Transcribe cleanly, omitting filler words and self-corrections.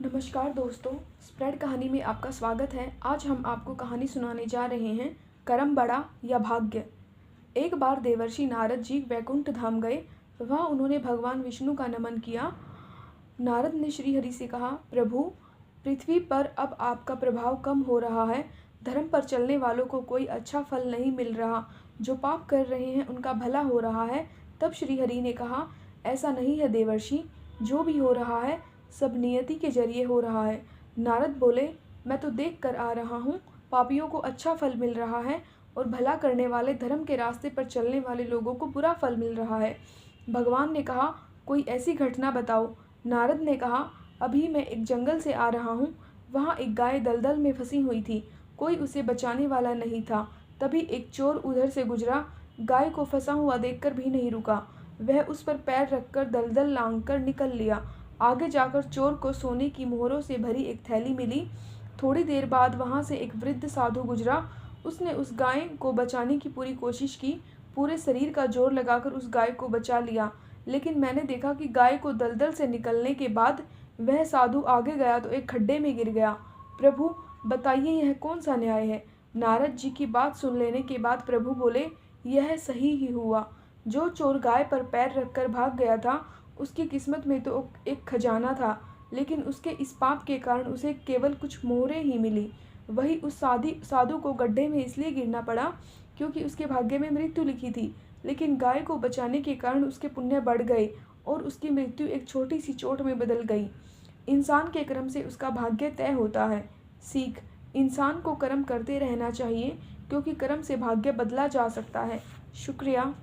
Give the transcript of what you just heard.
नमस्कार दोस्तों, स्प्रेड कहानी में आपका स्वागत है। आज हम आपको कहानी सुनाने जा रहे हैं, कर्म बड़ा या भाग्य। एक बार देवर्षि नारद जी वैकुंठ धाम गए। वहाँ उन्होंने भगवान विष्णु का नमन किया। नारद ने श्रीहरि से कहा, प्रभु, पृथ्वी पर अब आपका प्रभाव कम हो रहा है। धर्म पर चलने वालों को कोई अच्छा फल नहीं मिल रहा। जो पाप कर रहे हैं उनका भला हो रहा है। तब श्रीहरि ने कहा, ऐसा नहीं है देवर्षि, जो भी हो रहा है सब नियति के जरिए हो रहा है। नारद बोले, मैं तो देख कर आ रहा हूँ, पापियों को अच्छा फल मिल रहा है और भला करने वाले धर्म के रास्ते पर चलने वाले लोगों को बुरा फल मिल रहा है। भगवान ने कहा, कोई ऐसी घटना बताओ। नारद ने कहा, अभी मैं एक जंगल से आ रहा हूँ। वहाँ एक गाय दलदल में फंसी हुई थी। कोई उसे बचाने वाला नहीं था। तभी एक चोर उधर से गुजरा। गाय को फंसा हुआ देखकर भी नहीं रुका। वह उस पर पैर रखकर दलदल लांघकर निकल लिया। आगे जाकर चोर को सोने की मोहरों से भरी एक थैली मिली। थोड़ी देर बाद वहाँ से एक वृद्ध साधु गुजरा। उसने उस गाय को बचाने की पूरी कोशिश की। पूरे शरीर का जोर लगाकर उस गाय को बचा लिया। लेकिन मैंने देखा कि गाय को दलदल से निकलने के बाद वह साधु आगे गया तो एक खड्डे में गिर गया। प्रभु, बताइए यह कौन सा न्याय है। नारद जी की बात सुन लेने के बाद प्रभु बोले, यह सही ही हुआ। जो चोर गाय पर पैर रखकर भाग गया था, उसकी किस्मत में तो एक खजाना था, लेकिन उसके इस पाप के कारण उसे केवल कुछ मोहरें ही मिली। वही उस साधु को गड्ढे में इसलिए गिरना पड़ा क्योंकि उसके भाग्य में मृत्यु लिखी थी। लेकिन गाय को बचाने के कारण उसके पुण्य बढ़ गए और उसकी मृत्यु एक छोटी सी चोट में बदल गई। इंसान के कर्म से उसका भाग्य तय होता है। सीख, इंसान को कर्म करते रहना चाहिए क्योंकि कर्म से भाग्य बदला जा सकता है। शुक्रिया।